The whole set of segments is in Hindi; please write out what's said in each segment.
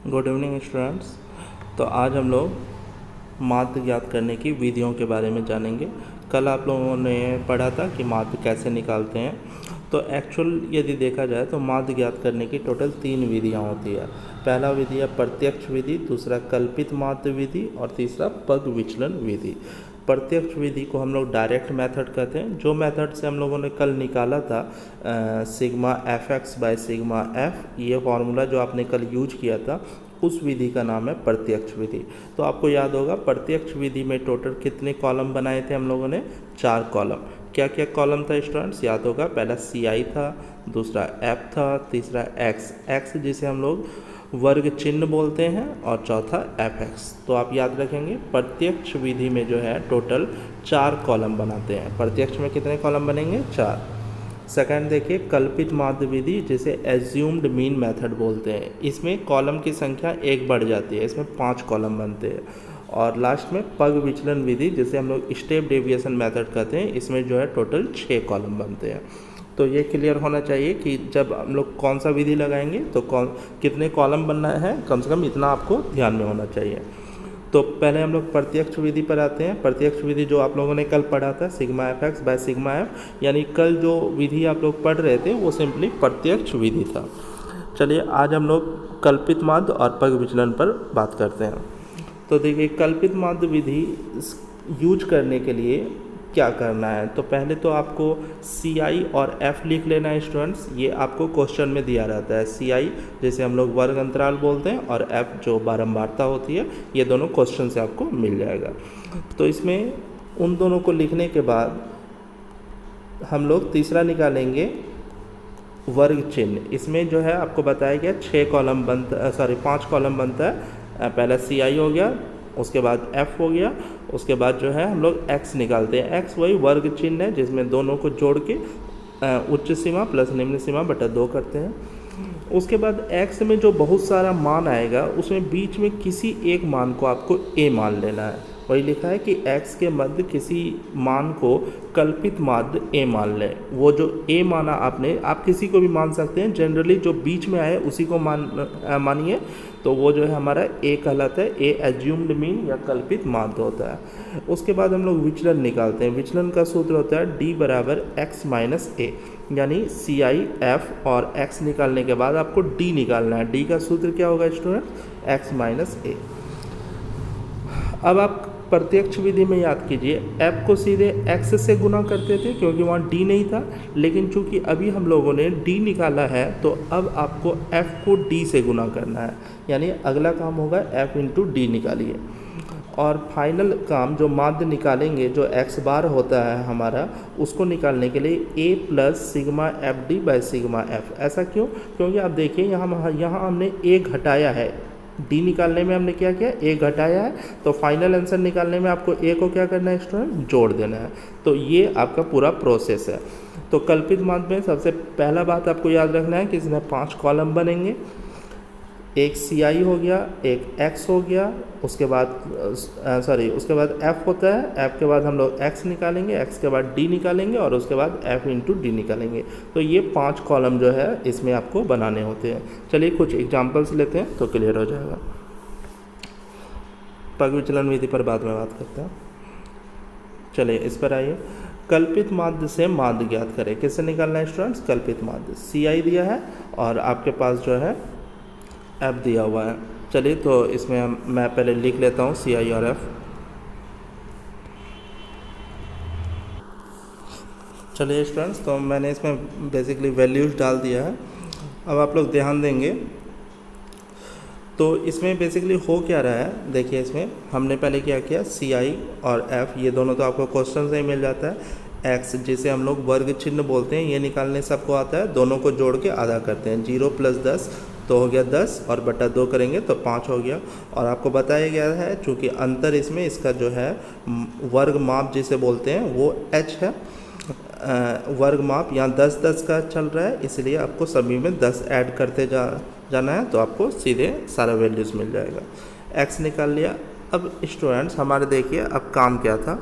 Good evening students. तो आज हम लोग माध्य ज्ञात करने की विधियों के बारे में जानेंगे। कल आप लोगों ने पढ़ा था कि माध्य कैसे निकालते हैं। तो एक्चुअल यदि देखा जाए तो माध्य ज्ञात करने की टोटल 3 विधियाँ होती है। पहला विधि है प्रत्यक्ष विधि, दूसरा कल्पित माध्य विधि और तीसरा पग विचलन विधि। प्रत्यक्ष विधि को हम लोग डायरेक्ट मेथड कहते हैं। जो मेथड से हम लोगों ने कल निकाला था sigma F x by sigma F, ये फॉर्मूला जो आपने कल यूज किया था, उस विधि का नाम है प्रत्यक्ष विधि। तो आपको याद होगा प्रत्यक्ष विधि में टोटल कितने कॉलम बनाए थे हम लोगों ने? 4 कॉलम। क्या क्या कॉलम था स्टूडेंट्स? याद होगा, पहला CI था, दूसरा F था, तीसरा X जिसे हम लोग वर्ग चिन्ह बोलते हैं, और चौथा FX। तो आप याद रखेंगे प्रत्यक्ष विधि में जो है टोटल 4 कॉलम बनाते हैं। प्रत्यक्ष में कितने कॉलम बनेंगे? 4। सेकंड देखिए कल्पित माध्य विधि, जिसे एज्यूम्ड मीन मेथड बोलते हैं। इसमें कॉलम की संख्या 1 बढ़ जाती है, इसमें 5 कॉलम बनते हैं। और लास्ट में पग विचलन विधि, जिसे हम लोग स्टेप डेविएशन मेथड कहते हैं, इसमें जो है टोटल 6 कॉलम बनते हैं। तो ये क्लियर होना चाहिए कि जब हम लोग कौन सा विधि लगाएंगे तो कितने कॉलम बनना है, कम से कम इतना आपको ध्यान में होना चाहिए। तो पहले हम लोग प्रत्यक्ष विधि पर आते हैं। प्रत्यक्ष विधि जो आप लोगों ने कल पढ़ा था sigma F x by sigma F, यानी कल जो विधि आप लोग पढ़ रहे थे वो सिंपली प्रत्यक्ष विधि था। चलिए आज हम लोग कल्पित माध्य और पग विचलन पर बात करते हैं। तो देखिए कल्पित माध्य विधि यूज करने के लिए क्या करना है, तो पहले तो आपको CI और F लिख लेना है स्टूडेंट्स। ये आपको क्वेश्चन में दिया रहता है। CI जैसे हम लोग वर्ग अंतराल बोलते हैं, और F जो बारंबारता होती है, ये दोनों क्वेश्चन से आपको मिल जाएगा। तो इसमें उन दोनों को लिखने के बाद हम लोग तीसरा निकालेंगे वर्ग चिन्ह। इसमें जो है आपको बताया गया 5 कॉलम बनता है। पहला CI हो गया, उसके बाद F हो गया, उसके बाद जो है हम लोग X निकालते हैं। X वही वर्ग चिन्ह है जिसमें दोनों को जोड़ के उच्च सीमा प्लस निम्न सीमा बटा 2 करते हैं। उसके बाद X में जो बहुत सारा मान आएगा उसमें बीच में किसी एक मान को आपको A मान लेना है। वही लिखा है कि X के मध्य किसी मान को कल्पित माध्य A मान लें। वो जो A माना आपने, आप किसी को भी मान सकते हैं, जनरली जो बीच में आए उसी को मानिए। तो वो जो है हमारा A कहलाता है। A एज्यूम्ड मीन या कल्पित माध्य होता है। उसके बाद हम लोग विचलन निकालते हैं। विचलन का सूत्र होता है D बराबर X माइनस A, यानी CI F और X निकालने के बाद आपको D निकालना है। D का सूत्र क्या होगा स्टूडेंट? X minus A। अब आप प्रत्यक्ष विधि में याद कीजिए, F को सीधे X से गुना करते थे क्योंकि वहाँ D नहीं था, लेकिन चूंकि अभी हम लोगों ने D निकाला है तो अब आपको F को D से गुना करना है। यानी अगला काम होगा F इंटू D निकालिए। और फाइनल काम जो माध्य निकालेंगे, जो X बार होता है हमारा, उसको निकालने के लिए A plus sigma FD by sigma F। ऐसा क्यों? क्योंकि आप देखिए यहाँ हमने A घटाया है। D निकालने में हमने क्या किया? A घटाया है। तो फाइनल आंसर निकालने में आपको A को क्या करना है स्टूडेंट? जोड़ देना है। तो ये आपका पूरा प्रोसेस है। तो कल्पित माध्य में सबसे पहला बात आपको याद रखना है कि इसमें 5 कॉलम बनेंगे। एक CI हो गया, एक X हो गया, उसके बाद F होता है। F के बाद हम लोग X निकालेंगे, X के बाद D निकालेंगे, और उसके बाद F इंटू D निकालेंगे। तो ये 5 कॉलम जो है इसमें आपको बनाने होते हैं। चलिए कुछ एग्जांपल्स लेते हैं तो क्लियर हो जाएगा। पग विचलन विधि पर बाद में बात करते हैं। चलिए इस पर आइए। कल्पित माध्य से माध्य ज्ञात करें। किससे निकालना है स्टूडेंट्स? कल्पित माध्य। CI दिया है और आपके पास जो है F दिया हुआ है। चलिए तो इसमें मैं पहले लिख लेता हूँ CI और F। चलिए स्टूडेंट्स, तो मैंने इसमें बेसिकली वैल्यूज डाल दिया है। अब आप लोग ध्यान देंगे तो इसमें बेसिकली हो क्या रहा है। देखिए इसमें हमने पहले क्या किया, CI और F ये दोनों तो आपको क्वेश्चन से ही मिल जाता है। X जिसे हम लोग वर्ग चिन्ह बोलते हैं, ये निकालने सबको आता है। दोनों को जोड़ के आधा करते हैं। 0 प्लस 10 तो हो गया 10, और बटा 2 करेंगे तो 5 हो गया। और आपको बताया गया है चूँकि अंतर इसमें इसका जो है वर्ग माप जिसे बोलते हैं वो H है। वर्ग माप यहाँ 10-10 का चल रहा है, इसलिए आपको सभी में 10 ऐड करते जाना है। तो आपको सीधे सारा वैल्यूज़ मिल जाएगा। X निकाल लिया, अब स्टूडेंट्स हमारे देखिए अब काम क्या था,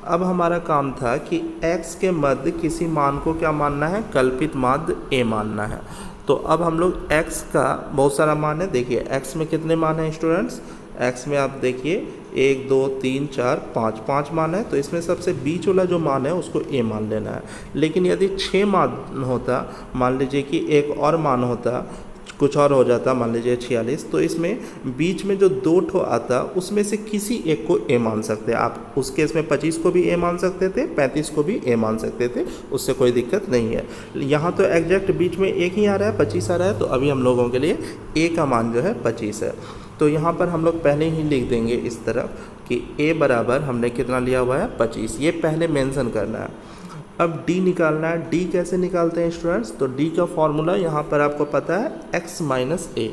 अब हमारा काम था कि x के मध्य किसी मान को क्या मानना है, कल्पित माध्य a मानना है। तो अब हम लोग x का बहुत सारा मान है, देखिए x में कितने मान हैं स्टूडेंट्स, x में आप देखिए 1 2 3 4 5 मान है, तो इसमें सबसे बीच वाला जो मान है उसको a मान लेना है। लेकिन यदि 6 मान होता, मान लीजिए कि एक और मान होता, कुछ और हो जाता, मान लीजिए 46, तो इसमें बीच में जो 2 ठो आता उसमें से किसी एक को a मान सकते हैं आप। उस केस में 25 को भी a मान सकते थे, 35 को भी a मान सकते थे, उससे कोई दिक्कत नहीं है। यहाँ तो एग्जैक्ट बीच में एक ही आ रहा है, 25 आ रहा है, तो अभी हम लोगों के लिए a का मान जो है 25 है। तो यहाँ पर हम लोग पहले ही लिख देंगे इस तरफ कि a बराबर हमने कितना लिया हुआ है 25, ये पहले मेंशन करना है। अब d निकालना है। d कैसे निकालते हैं स्टूडेंट्स, तो d का फॉर्मूला यहाँ पर आपको पता है x माइनस a,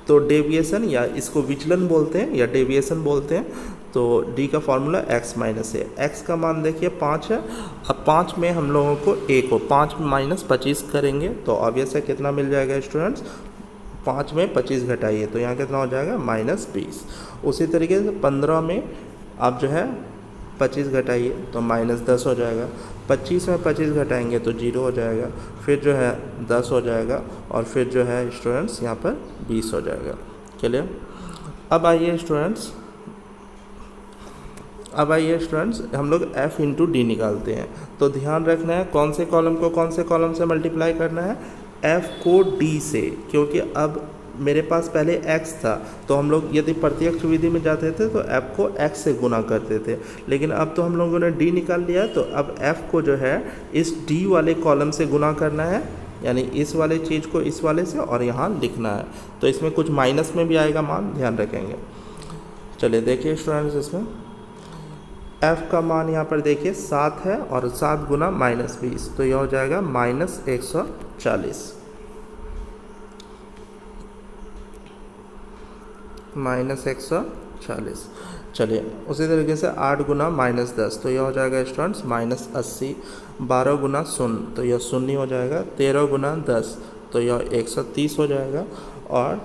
तो डेविएशन या इसको विचलन बोलते हैं या डेविएशन बोलते हैं, तो d का formula x minus a। x का मान देखिए 5 है। अब 5 में हम लोगों को a को 5 माइनस 25 करेंगे तो ऑब्वियस है कितना मिल जाएगा स्टूडेंट्स, 5 में 25 घटाइए तो यहाँ कितना हो जाएगा -20। उसी तरीके से 15 में आप जो है 25 घटाइए तो -10 हो जाएगा, 25 में 25 घटाएंगे तो 0 हो जाएगा, फिर जो है 10 हो जाएगा और फिर जो है स्टूडेंट्स यहाँ पर 20 हो जाएगा। क्लियर। अब आइए स्टूडेंट्स हम लोग f इंटू डी निकालते हैं। तो ध्यान रखना है कौन से कॉलम को कौन से कॉलम से मल्टीप्लाई करना है, f को d से, क्योंकि अब मेरे पास पहले x था तो हम लोग यदि प्रत्यक्ष विधि में जाते थे तो f को x से गुना करते थे, लेकिन अब तो हम लोगों ने d निकाल लिया तो अब f को जो है इस d वाले कॉलम से गुना करना है, यानी इस वाले चीज़ को इस वाले से और यहाँ लिखना है। तो इसमें कुछ माइनस में भी आएगा मान, ध्यान रखेंगे। चलिए देखिए स्टूडेंट्स, इसमें f का मान यहाँ पर देखिए 7 है और 7 गुना -20 तो यह हो जाएगा -140, -140। चलिए उसी तरीके से 8 गुना -10 तो यह हो जाएगा स्टूडेंट्स -80, 12 गुना 0 तो यह 0 ही हो जाएगा, 13 गुना 10 तो यह 130 हो जाएगा और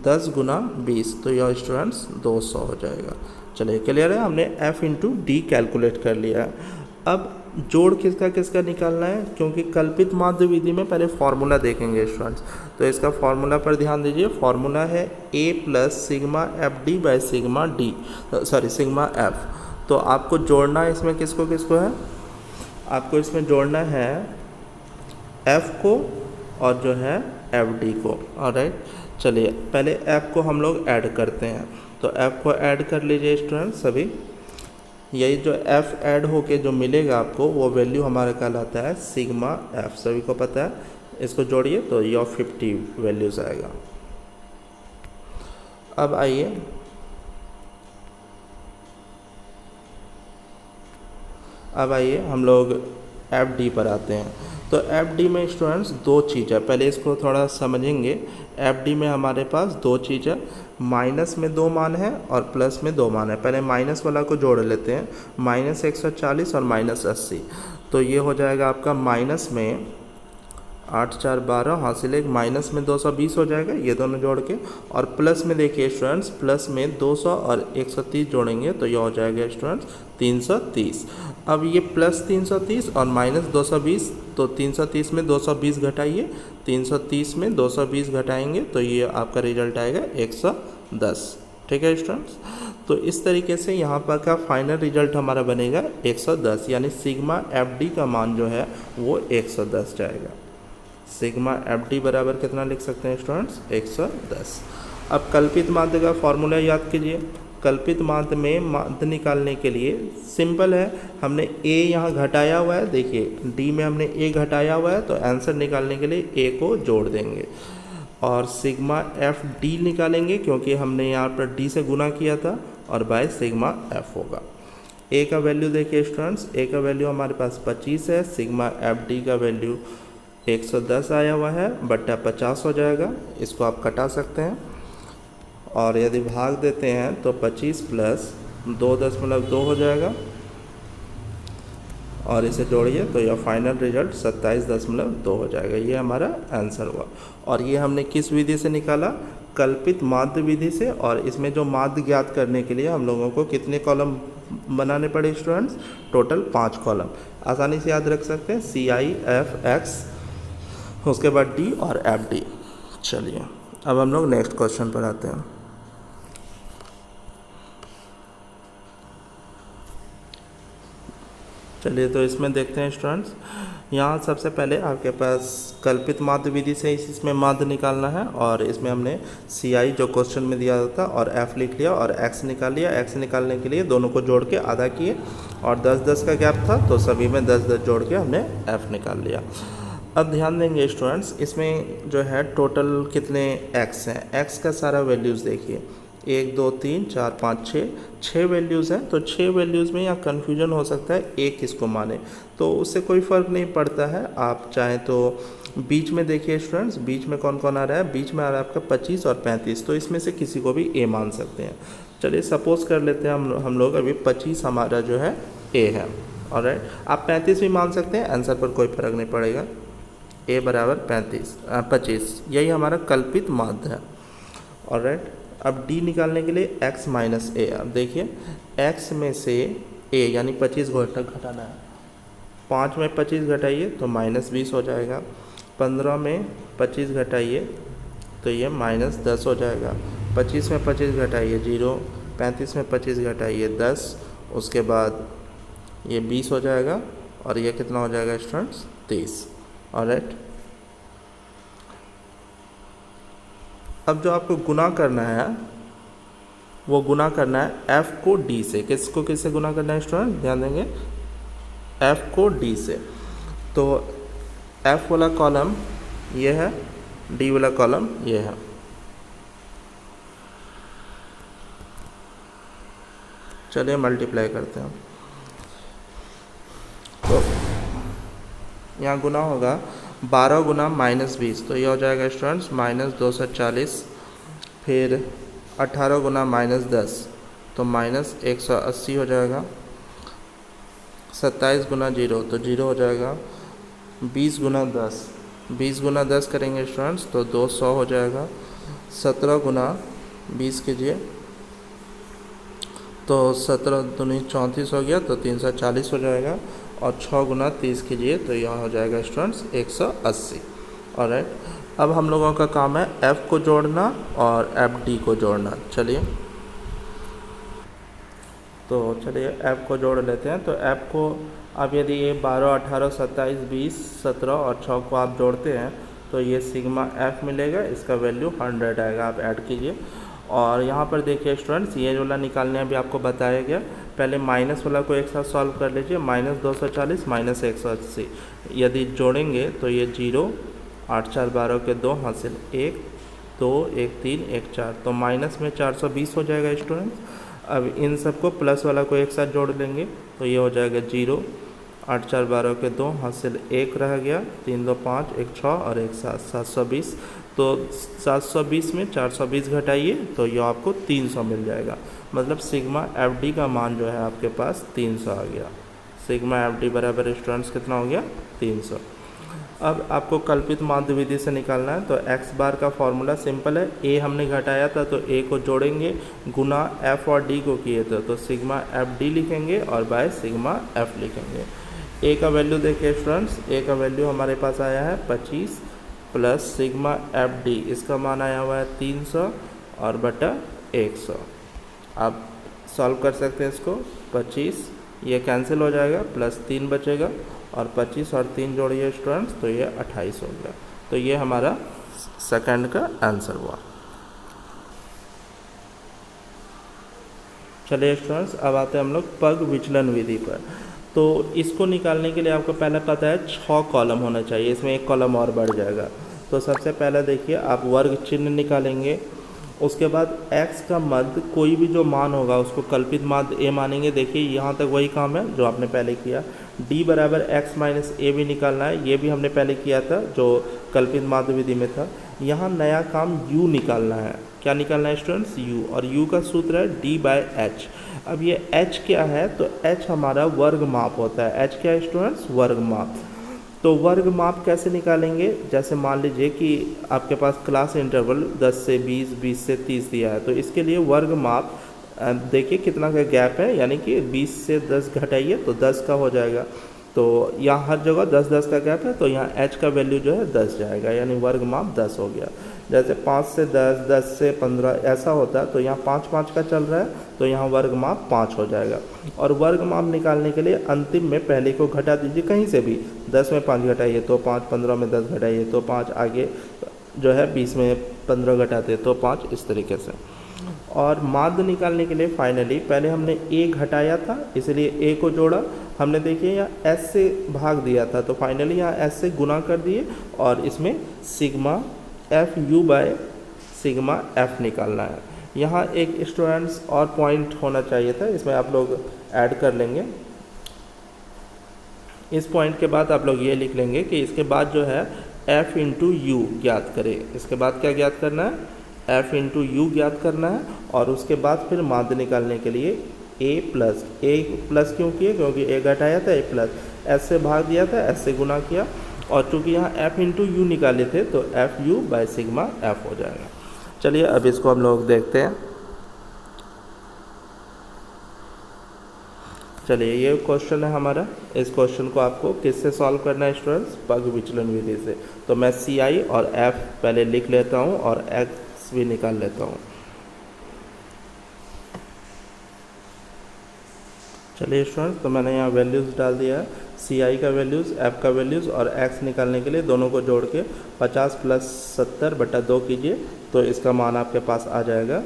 10 गुना 20 तो यह स्टूडेंट्स 200 हो जाएगा। चलिए क्लियर है, हमने f इंटू डी कैलकुलेट कर लिया है। अब जोड़ किसका किसका निकालना है, क्योंकि कल्पित माध्य विधि में पहले फॉर्मूला देखेंगे स्टूडेंट्स, तो इसका फॉर्मूला पर ध्यान दीजिए। फॉर्मूला है a plus sigma F D by sigma D, sorry sigma F. तो आपको जोड़ना है इसमें किसको किसको है, आपको इसमें जोड़ना है f को और जो है एफ डी को। ऑलराइट, चलिए पहले f को हम लोग ऐड करते हैं, तो f को ऐड कर लीजिए स्टूडेंट सभी। यही जो f ऐड होके जो मिलेगा आपको वो वैल्यू हमारा कहलाता है सिग्मा f, सभी को पता है। इसको जोड़िए तो यह 50 वैल्यूज आएगा। अब आइए हम लोग एफ डी पर आते हैं। तो एफ डी में स्टूडेंट्स दो चीज़ है, पहले इसको थोड़ा समझेंगे। एफ डी में हमारे पास दो चीज़ है, माइनस में 2 मान है और प्लस में 2 मान है। पहले माइनस वाला को जोड़ लेते हैं, -140 और -80, तो ये हो जाएगा आपका माइनस में 8 4 12 हासिल एक, माइनस में 220 हो जाएगा ये दोनों जोड़ के, और प्लस में देखिए स्टूडेंट्स प्लस में 200 और 130 जोड़ेंगे तो ये हो जाएगा स्टूडेंट्स 330। अब ये प्लस 330 और माइनस 220, तो 330 में 220 घटाइए, 330 में 220 घटाएंगे तो ये आपका रिजल्ट आएगा 110। ठीक है स्टूडेंट्स, तो इस तरीके से यहाँ पर का फाइनल रिजल्ट हमारा बनेगा 110, यानी सिग्मा एफ डी का मान जो है वो 110 जाएगा। सिग्मा एफ डी बराबर कितना लिख सकते हैं स्टूडेंट्स, 110। अब कल्पित माध्य का फॉर्मूला याद कीजिए। कल्पित माध्य में माध्य निकालने के लिए सिंपल है, हमने a यहाँ घटाया हुआ है, देखिए d में हमने a घटाया हुआ है, तो आंसर निकालने के लिए a को जोड़ देंगे और सिग्मा एफ डी निकालेंगे क्योंकि हमने यहाँ पर d से गुना किया था, और बाय सिग्मा f होगा। a का वैल्यू देखिए स्टूडेंट्स, a का वैल्यू हमारे पास 25 है, सिग्मा एफ डी का वैल्यू 110 आया हुआ है, बट्टा 50 हो जाएगा। इसको आप कटा सकते हैं और यदि भाग देते हैं तो 25 प्लस 2.2 हो जाएगा और इसे जोड़िए तो यह फाइनल रिजल्ट 27.2 हो जाएगा। ये हमारा आंसर हुआ। और ये हमने किस विधि से निकाला, कल्पित माध्य विधि से, और इसमें जो माध्य ज्ञात करने के लिए हम लोगों को कितने कॉलम बनाने पड़े स्टूडेंट्स? Total 5 column. आसानी से याद रख सकते हैं, CI, FX, उसके बाद D और FD। चलिए अब हम लोग नेक्स्ट क्वेश्चन पर आते हैं। चलिए तो इसमें देखते हैं स्टूडेंट्स, यहाँ सबसे पहले आपके पास कल्पित माध्य विधि से इसमें माध्य निकालना है, और इसमें हमने CI जो क्वेश्चन में दिया था और F लिख लिया और X निकाल लिया। X निकालने के लिए दोनों को जोड़ के आधा किए, और 10-10 का गैप था तो सभी में 10-10 जोड़ के हमने F निकाल लिया। अब ध्यान देंगे स्टूडेंट्स, इसमें जो है टोटल कितने X हैं? X का सारा वैल्यूज़ देखिए, 1 2 3 4 5 6 वैल्यूज़ हैं। तो 6 वैल्यूज़ में यहाँ कन्फ्यूजन हो सकता है एक किसको माने, तो उससे कोई फ़र्क नहीं पड़ता है। आप चाहें तो बीच में देखिए स्टूडेंट्स, बीच में कौन कौन आ रहा है? बीच में आ रहा है आपका 25 और 35, तो इसमें से किसी को भी A मान सकते हैं। चलिए सपोज़ कर लेते हैं हम लोग अभी 25 हमारा जो है A है, ऑलराइट। आप 35 भी मान सकते हैं, आंसर पर कोई फ़र्क नहीं पड़ेगा। A बराबर 25, यही हमारा कल्पित माध्य है, ऑलराइट। अब D निकालने के लिए X माइनस A। अब देखिए X में से A यानी 25 घटाना है, 5 में 25 घटाइए तो -20 हो जाएगा, 15 में 25 घटाइए तो ये -10 हो जाएगा, 25 में 25 घटाइए 0, 35 में 25 घटाइए 10, उसके बाद ये 20 हो जाएगा, और ये कितना हो जाएगा स्टूडेंट्स? 30, ऑलराइट। अब जो आपको गुना करना है वो गुना करना है F को D से। किससे गुना करना है स्टूडेंट? ध्यान देंगे, F को D से। तो F वाला कॉलम ये है, D वाला कॉलम ये है। चलिए मल्टीप्लाई करते हैं। तो यहाँ गुना होगा 12 गुना -20, तो ये हो जाएगा स्टूडेंट्स -240, फिर 18 गुना -10 तो -180 हो जाएगा, 27 गुना 0 तो 0 हो जाएगा, 20 गुना 10 करेंगे स्टूडेंट्स तो 200 हो जाएगा, 17 गुना 20 कीजिए तो 17 दूनी 34 हो गया तो 340 हो जाएगा, और 6 गुना 30 कीजिए तो यह हो जाएगा स्टूडेंट्स 180, ऑलराइट। अब हम लोगों का काम है F को जोड़ना और FD को जोड़ना। चलिए F को जोड़ लेते हैं। तो F को अब यदि ये 12, 18, 27, 20, 17 और 6 को आप जोड़ते हैं तो ये सिग्मा F मिलेगा, इसका वैल्यू 100 आएगा। आप ऐड कीजिए, और यहाँ पर देखिए स्टूडेंट्स, ये वाला निकालने अभी आपको बताया गया। पहले माइनस वाला को एक साथ सॉल्व कर लीजिए, -240 -180, यदि जोड़ेंगे तो ये 0, 8 4 12 के 2 हासिल 1 2 1 3 1 4, तो माइनस में 420 हो जाएगा स्टूडेंट्स। अब इन सबको प्लस वाला को एक साथ जोड़ लेंगे तो ये हो जाएगा 0, 8 4 12 के 2 हासिल 1 रह गया, 3 2 5 1 6 और 1 7, 720। तो 720 में 420 घटाइए तो ये आपको 300 मिल जाएगा। मतलब सिग्मा FD का मान जो है आपके पास 300 आ गया। सिग्मा FD बराबर स्टूडेंट्स कितना हो गया? 300। अब आपको कल्पित माध्य विधि से निकालना है। तो x बार का फॉर्मूला सिंपल है, a हमने घटाया था तो a को जोड़ेंगे, गुना f और d को किए थे तो सिग्मा FD लिखेंगे और बाय सिग्मा f लिखेंगे। a का वैल्यू देखिए स्टूडेंट्स, a का वैल्यू हमारे पास आया है 25 प्लस सिग्मा FD, इसका मान आया हुआ है 300 और बटा 100। आप सॉल्व कर सकते हैं इसको, 25 ये कैंसिल हो जाएगा, प्लस 3 बचेगा और 25 और 3 जोड़िए स्टूडेंट्स तो ये 28 हो गया। तो ये हमारा सेकंड का आंसर हुआ। चलिए स्टूडेंट्स, अब आते हैं हम लोग पग विचलन विधि पर। तो इसको निकालने के लिए आपको पहले पता है 6 कॉलम होना चाहिए, इसमें एक कॉलम और बढ़ जाएगा। तो सबसे पहले देखिए आप वर्ग चिन्ह निकालेंगे, उसके बाद x का मध्य कोई भी जो मान होगा उसको कल्पित माध्य a मानेंगे। देखिए यहाँ तक वही काम है जो आपने पहले किया। d बराबर x माइनस a भी निकालना है, ये भी हमने पहले किया था जो कल्पित माध्य विधि में था। यहाँ नया काम u निकालना है। क्या निकालना है स्टूडेंट्स? u, और u का सूत्र है d/h। अब ये h क्या है? तो h हमारा वर्ग माप होता है। h क्या है स्टूडेंट्स? वर्ग माप। तो वर्ग माप कैसे निकालेंगे, जैसे मान लीजिए कि आपके पास क्लास इंटरवल 10 से 20, 20 से 30 दिया है, तो इसके लिए वर्ग माप देखिए कितना का गैप है, यानी कि 20 से 10 घटाइए तो 10 का हो जाएगा। तो यहाँ हर जगह 10 10 का गैप है, तो यहाँ h का वैल्यू जो है 10 जाएगा, यानी वर्ग माप 10 हो गया। जैसे 5 से 10, 10 से 15 ऐसा होता है, तो यहाँ 5 5 का चल रहा है, तो यहाँ वर्ग माप 5 हो जाएगा। और वर्ग माप निकालने के लिए अंतिम में पहले को घटा दीजिए कहीं से भी, 10 में 5 घटाइए तो 5, 15 में 10 घटाइए तो 5, आगे जो है 20 में 15 घटाते तो 5, इस तरीके से। और माध्य निकालने के लिए फाइनली पहले हमने a घटाया था, इसलिए a को जोड़ा हमने, देखिए यहाँ s से भाग दिया था, तो फाइनली यहाँ s से गुना कर दिए और इसमें sigma F you by sigma F निकालना है। यहाँ एक स्टूडेंट्स और पॉइंट होना चाहिए था, इसमें आप लोग ऐड कर लेंगे। इस पॉइंट के बाद आप लोग ये लिख लेंगे कि इसके बाद जो है f इंटू यू ज्ञात करें। इसके बाद क्या ज्ञात करना है, f इंटू यू ज्ञात करना है। और उसके बाद फिर माध्य निकालने के लिए a प्लस क्यों किए, क्योंकि a घटाया था, a प्लस s से भाग दिया था, s से गुना किया, और चूँकि यहाँ f इंटू यू निकाले थे तो F you by sigma F हो जाएगा। चलिए अब इसको हम लोग देखते हैं। चलिए ये क्वेश्चन है हमारा, इस क्वेश्चन को आपको किससे सॉल्व करना है स्टूडेंट्स, पग विचलन विधि से। तो मैं सी आई और एफ पहले लिख लेता हूँ और एक्स भी निकाल लेता हूँ। चलिए स्टूडेंट्स, तो मैंने यहाँ वैल्यूज़ डाल दिया है, सी आई का वैल्यूज़, एफ का वैल्यूज़, और एक्स निकालने के लिए दोनों को जोड़ के 50 प्लस 70 बटा 2 कीजिए, तो इसका मान आपके पास आ जाएगा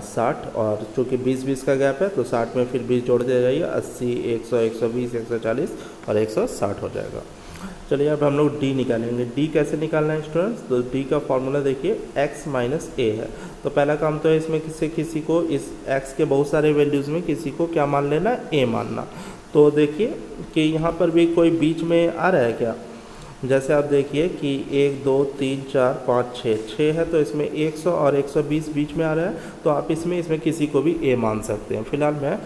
60। और चूँकि 20-20 का गैप है तो 60 में फिर 20 जोड़ दिया जाइए, 80, 100, 120, 140 और 160 हो जाएगा। चलिए अब हम लोग डी निकालेंगे। डी कैसे निकालना है स्टूडेंट्स, तो डी का फॉर्मूला देखिए x माइनस ए है। तो पहला काम तो है इसमें किसी को इस x के बहुत सारे वैल्यूज़ में किसी को क्या मान लेना, a मानना। तो देखिए कि यहाँ पर भी कोई बीच में आ रहा है क्या, जैसे आप देखिए कि 1 2 3 4 5 6 है, तो इसमें 100 और 120 बीच में आ रहा है, तो आप इसमें किसी को भी a मान सकते हैं। फिलहाल मैं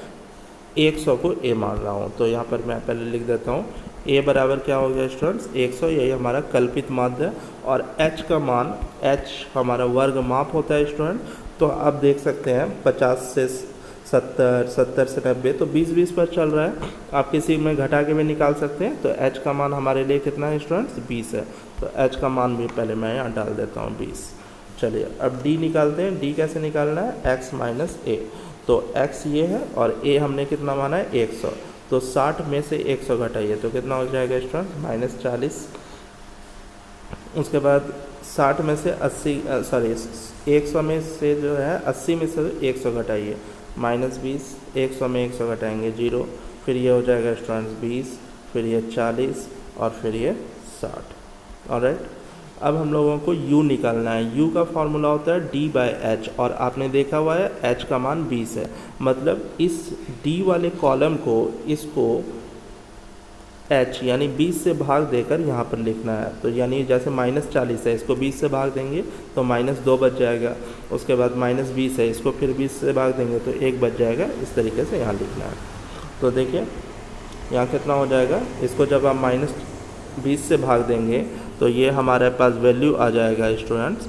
100 को a मान रहा हूँ, तो यहाँ पर मैं पहले लिख देता हूँ a बराबर क्या हो गया स्टूडेंट्स 100, यही हमारा कल्पित माध्य है। और h का मान, h हमारा वर्ग माप होता है स्टूडेंट। तो आप देख सकते हैं 50 से 70, 70 से 90, तो 20-20 पर चल रहा है, आप किसी में घटा के भी निकाल सकते हैं। तो h का मान हमारे लिए कितना है स्टूडेंट्स 20 है, तो h का मान भी पहले मैं यहाँ डाल देता हूँ 20। चलिए अब d निकालते हैं। d कैसे निकालना है, x माइनस ए। तो x ये है और a हमने कितना माना है 100, तो 60 में से 100 घटाइए तो कितना हो जाएगा स्टूडेंट -40। उसके बाद 60 में से 100 में से जो है 80 में से 100 घटाइए, -20, 100 में 100 घटाएंगे 0, फिर ये हो जाएगा स्टूडेंट्स 20, फिर ये 40 और फिर ये 60। ऑलराइट, अब हम लोगों को u निकालना है। u का फॉर्मूला होता है d बाय एच, और आपने देखा हुआ है h का मान 20 है, मतलब इस d वाले कॉलम को इसको h यानी 20 से भाग देकर यहाँ पर लिखना है। तो यानी जैसे -40 है, इसको 20 से भाग देंगे तो -2 बच जाएगा। उसके बाद -20 है, इसको फिर 20 से भाग देंगे तो 1 बच जाएगा। इस तरीके से यहाँ लिखना है। तो देखिए यहाँ कितना हो जाएगा, इसको जब आप -20 से भाग देंगे तो ये हमारे पास वैल्यू आ जाएगा स्टूडेंट्स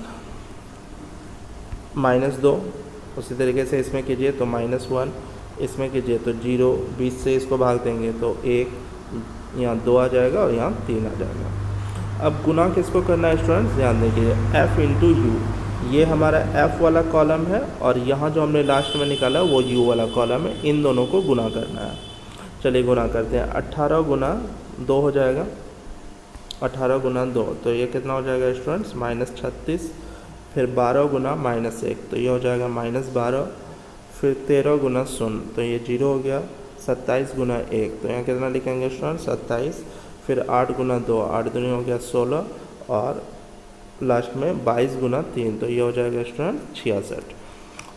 -2। उसी तरीके से इसमें कीजिए तो -1, इसमें कीजिए तो 0, 20 से इसको भाग देंगे तो 1, यहाँ 2 आ जाएगा और यहाँ 3 आ जाएगा। अब गुना किसको करना है स्टूडेंट्स, ध्यान दीजिए f इंटू यू, ये हमारा f वाला कॉलम है और यहाँ जो हमने लास्ट में निकाला वो u वाला कॉलम है, इन दोनों को गुना करना है। चलिए गुना करते हैं। 18 गुना 2 हो जाएगा, 18 गुना 2 तो ये कितना हो जाएगा स्टूडेंट्स -36, फिर 12 गुना -1 तो ये हो जाएगा -12, फिर 13 गुना 0 तो ये 0 हो गया, 27 गुना 1 तो यहाँ कितना लिखेंगे स्टूडेंट्स 27, फिर 8 गुना 2, 8 दूनी हो गया 16, और लास्ट में 22 गुना 3 तो ये हो जाएगा स्टूडेंट 66।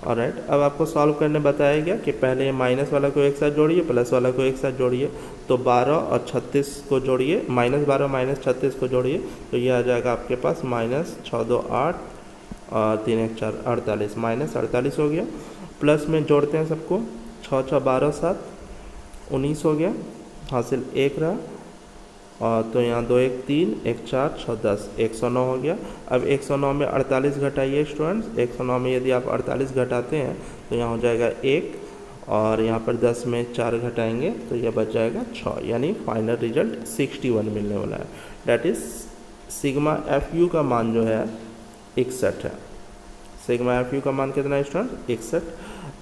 ऑलराइट, अब आपको सॉल्व करने बताया गया कि पहले माइनस वाला को एक साथ जोड़िए, प्लस वाला को एक साथ जोड़िए। तो 12 और 36 को जोड़िए, -12 -36 को जोड़िए तो ये आ जाएगा आपके पास -6 2 8 और 3 1 4 48, -48 हो गया। प्लस में जोड़ते हैं सबको, 6 6 12 7 19 हो गया, हासिल 1 रहा, और तो यहाँ 2 1 3 1 4 6 10 109 हो गया। अब 109 में 48 घटाइए स्टूडेंट्स। 109 में यदि आप 48 घटाते हैं तो यहाँ हो जाएगा 1, और यहाँ पर 10 में 4 घटाएंगे तो यह बच जाएगा 6, यानी फाइनल रिजल्ट 61 मिलने वाला है। That is sigma F you का मान जो है 61 है। सिग्मा एफ यू का मान कितना है स्टूडेंट? 61।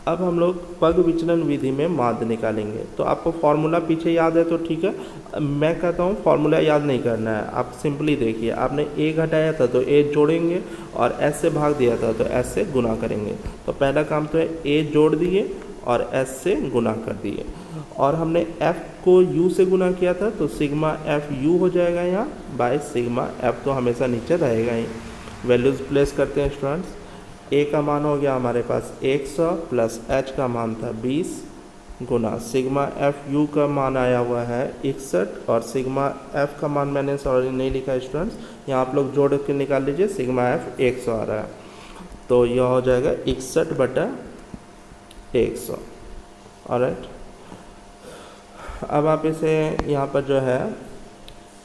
अब हम लोग पग विचलन विधि में माध्य निकालेंगे। तो आपको फॉर्मूला पीछे याद है तो ठीक है, मैं कहता हूँ फॉर्मूला याद नहीं करना है, आप सिंपली देखिए। आपने ए घटाया था तो ए जोड़ेंगे, और एस से भाग दिया था तो एस से गुना करेंगे। तो पहला काम तो है ए जोड़ दिए और एस से गुना कर दिए, और हमने एफ को यू से गुना किया था तो सिग्मा एफ यू हो जाएगा यहाँ बाय सिग्मा एफ, तो हमेशा नीचे रहेगा ही। वैल्यूज़ प्लेस करते हैं स्टूडेंट्स। ए का मान हो गया हमारे पास 100 प्लस एच का मान था 20 गुना सिग्मा एफ यू का मान आया हुआ है 61, और सिग्मा एफ का मान मैंने सॉरी नहीं लिखा स्टूडेंट्स, यहाँ आप लोग जोड़ के निकाल लीजिए। सिग्मा एफ 100 आ रहा है, तो यह हो जाएगा 61/100। ऑलराइट, अब आप इसे यहाँ पर जो है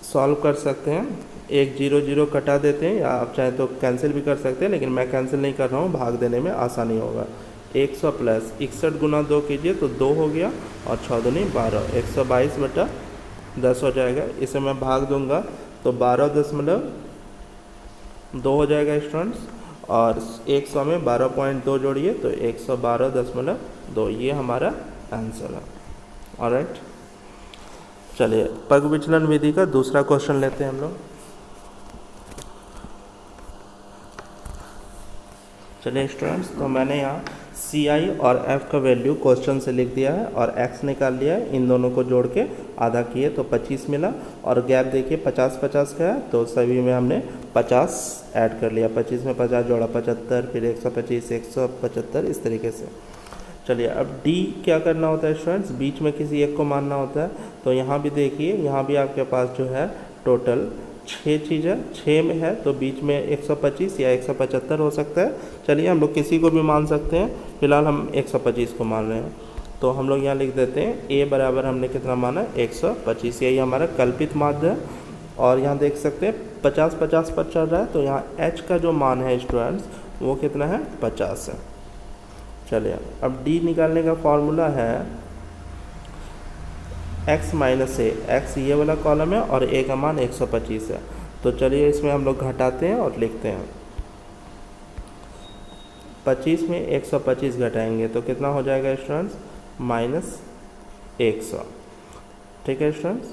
सॉल्व कर सकते हैं। 1 0 0 कटा देते हैं, या आप चाहें तो कैंसिल भी कर सकते हैं, लेकिन मैं कैंसिल नहीं कर रहा हूँ, भाग देने में आसानी होगा। 100 प्लस 61 गुना 2 कीजिए तो 2 हो गया, और 6 दूनी 12, 122/10 हो जाएगा। इसे मैं भाग दूंगा तो 12.2 हो जाएगा स्टूडेंट्स, और 100 में 12.2 जोड़िए तो 112.2, ये हमारा आंसर है। ऑलराइट, चलिए पग विचलन विधि का दूसरा क्वेश्चन लेते हैं हम लोग। चलिए स्टूडेंट्स, तो मैंने यहाँ सी आई और एफ का वैल्यू क्वेश्चन से लिख दिया है, और एक्स निकाल लिया है। इन दोनों को जोड़ के आधा किए तो 25 मिला, और गैप देखिए 50-50 का है, तो सभी में हमने 50 ऐड कर लिया। 25 में 50 जोड़ा 75, फिर 125 175, इस तरीके से। चलिए अब डी क्या करना होता है स्टूडेंट्स? बीच में किसी एक को मानना होता है। तो यहाँ भी देखिए, यहाँ भी आपके पास जो है टोटल 6 चीज़ है, 6 में है तो बीच में 125 या 175 हो सकता है। चलिए हम लोग किसी को भी मान सकते हैं, फिलहाल हम 125 को मान रहे हैं। तो हम लोग यहाँ लिख देते हैं ए बराबर हमने कितना माना? 125, यही हमारा कल्पित माध्य है। और यहाँ देख सकते हैं 50-50 पर चल रहा है, तो यहाँ एच का जो मान है स्टूडेंट्स वो कितना है? 50 है। चलिए अब डी निकालने का फॉर्मूला है x माइनस ए। एक्स ये वाला कॉलम है और ए का मान 125 है। तो चलिए इसमें हम लोग घटाते हैं और लिखते हैं। 25 में 125 घटाएंगे तो कितना हो जाएगा स्टूडेंट्स? -100। ठीक है स्टूडेंट्स,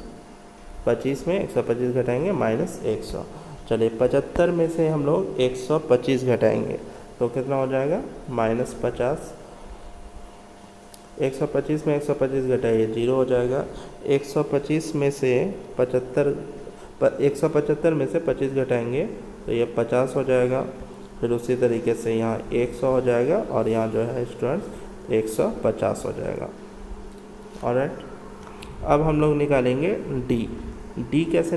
25 में 125 घटाएंगे -100। चलिए 75 में से हम लोग 125 घटाएंगे तो कितना हो जाएगा? -50। 125 में 125 घटाइए 0 हो जाएगा। 125 में से 175 में से 25 घटाएंगे तो ये 50 हो जाएगा। फिर उसी तरीके से यहाँ 100 हो जाएगा, और यहाँ जो है स्टूडेंट्स 150 हो जाएगा। ऑलराइट, अब हम लोग निकालेंगे डी। डी कैसे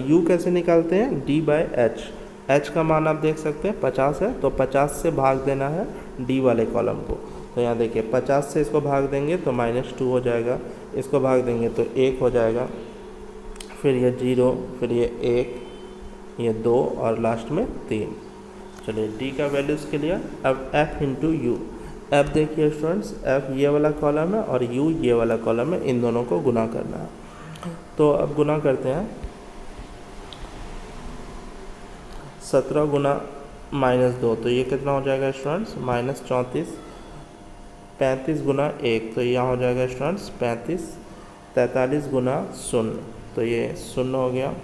यू कैसे निकालते हैं? D by H. एच का मान आप देख सकते हैं 50 है, तो 50 से भाग देना है डी वाले कॉलम को। तो यहाँ देखिए 50 से इसको भाग देंगे तो -2 हो जाएगा, इसको भाग देंगे तो 1 हो जाएगा, फिर ये 0, फिर ये 1, ये 2 और लास्ट में 3। चलिए डी का वैल्यूज़ के लिए अब f इंटू यू। एफ देखिए स्टूडेंट्स, एफ ये वाला कॉलम है और यू ये वाला कॉलम है, इन दोनों को गुना करना है। तो अब गुना करते हैं। 17 गुना -2 तो ये कितना हो जाएगा स्टूडेंट्स? -34। 35 गुना 1 तो यहाँ हो जाएगा स्टूडेंट्स 35। 43 गुना 0 तो ये 0 हो गया।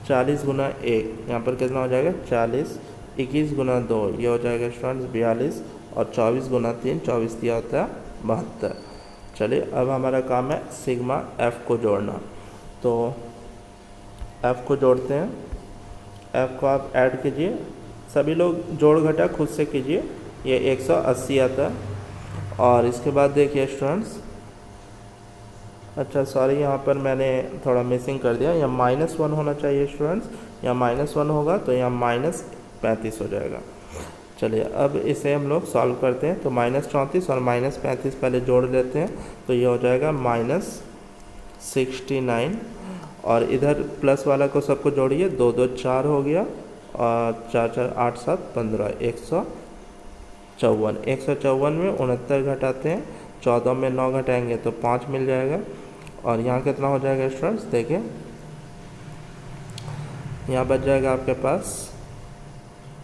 40 गुना 1 यहाँ पर कितना हो जाएगा? 40। 21 गुना 2 ये हो जाएगा स्टूडेंट्स 42, और 24 गुना 3 24 दिया होता है 72। चलिए अब हमारा काम है सिग्मा एफ को जोड़ना। तो एफ को जोड़ते हैं। एफ को आप ऐड कीजिए, सभी लोग जोड़ घटा खुद से कीजिए। ये 180 आता है, और इसके बाद देखिए स्टूडेंट्स, अच्छा सॉरी यहाँ पर मैंने थोड़ा मिसिंग कर दिया, यहाँ -1 होना चाहिए स्टूडेंट्स। यहाँ -1 होगा तो यहाँ -35 हो जाएगा। चलिए अब इसे हम लोग सॉल्व करते हैं। तो -34 और -35 पहले जोड़ लेते हैं तो ये हो जाएगा 69 और इधर प्लस वाला को सबको जोड़िए, 2 2 4 हो गया और 4 4 8 7 15 154। 154 में 69 घटाते हैं, 14 में 9 घटाएंगे तो 5 मिल जाएगा। और यहाँ कितना हो जाएगा स्टूडेंट्स, देखिए यहाँ बच जाएगा आपके पास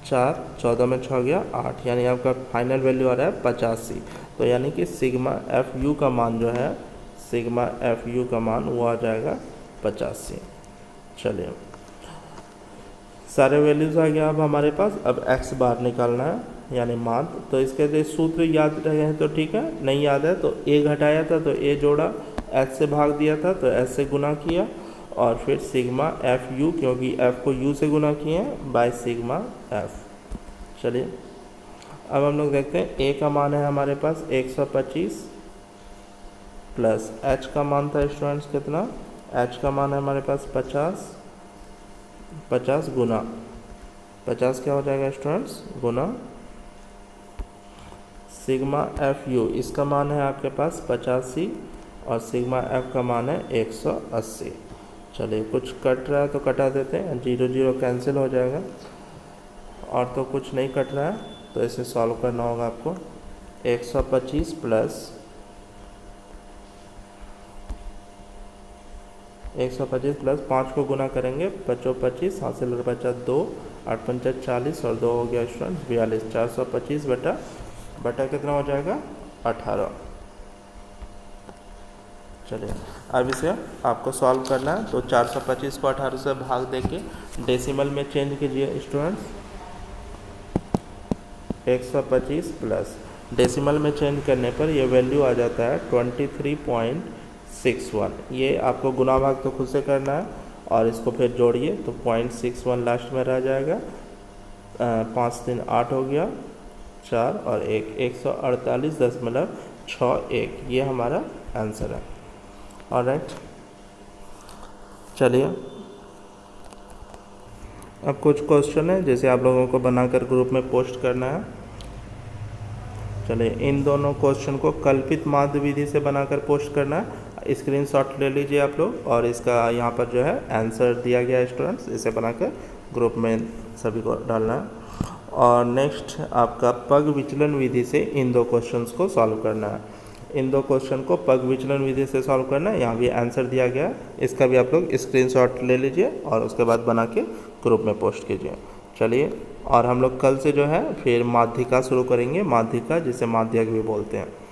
4, 14 में 6 गया 8, यानी आपका फाइनल वैल्यू आ रहा है 85। तो यानी कि सिग्मा एफ यू का मान जो है, सिग्मा एफ यू का मान वो आ जाएगा 85। चलिए सारे वैल्यूज़ आ गया अब हमारे पास। अब एक्स बार निकालना है यानी मान। तो इसके लिए सूत्र याद रहे हैं तो ठीक है, नहीं याद है तो ए घटाया था तो ए जोड़ा, एच से भाग दिया था तो एच से गुना किया, और फिर सिग्मा एफ यू, क्योंकि एफ को यू से गुना किए हैं, बाय सिग्मा एफ। चलिए अब हम लोग देखते हैं ए का मान है हमारे पास 125 प्लस एच का मान था स्टूडेंट्स कितना, एच का मान है हमारे पास 50, 50 गुना 50 क्या हो जाएगा students, Guna sigma F you, इसका मान है आपके पास 85 और सिग्मा एफ का मान है 180। चलिए कुछ कट रहा है तो कटा देते हैं, 0 0 कैंसिल हो जाएगा, और तो कुछ नहीं कट रहा है तो इसे सॉल्व करना होगा आपको। 125 प्लस 5 को गुना करेंगे, 25 25 हासिल बचा 2, 8 5 40 और 2 हो गया स्टूडेंट 42। 425 बटा कितना हो जाएगा 18। चलिए अब इसे आपको सॉल्व करना है। तो 425 को 18 से भाग देके डेसिमल में चेंज कीजिए स्टूडेंट्स। 125 प्लस डेसिमल में चेंज करने पर ये वैल्यू आ जाता है 23.61। ये आपको गुना भाग तो खुद से करना है और इसको फिर जोड़िए तो 0.61 लास्ट में रह जाएगा। 5 3 8 हो गया, 4 और 1 148.61 ये हमारा आंसर है। ऑलराइट, चलिए अब कुछ क्वेश्चन है जैसे आप लोगों को बनाकर ग्रुप में पोस्ट करना है। चलिए इन दोनों क्वेश्चन को कल्पित माध्य विधि से बनाकर पोस्ट करना है। स्क्रीनशॉट ले लीजिए आप लोग और इसका यहाँ पर जो है आंसर दिया गया है स्टूडेंट्स, इसे बनाकर ग्रुप में सभी को डालना है। और नेक्स्ट आपका पग विचलन विधि से इन दो क्वेश्चंस को सॉल्व करना है। इन दो क्वेश्चन को पग विचलन विधि से सॉल्व करना है, यहाँ भी आंसर दिया गया है, इसका भी आप लोग स्क्रीनशॉट ले लीजिए और उसके बाद बना के ग्रुप में पोस्ट कीजिए। चलिए और हम लोग कल से जो है फिर माध्यिका शुरू करेंगे, माध्यिका जिसे माध्यक भी बोलते हैं।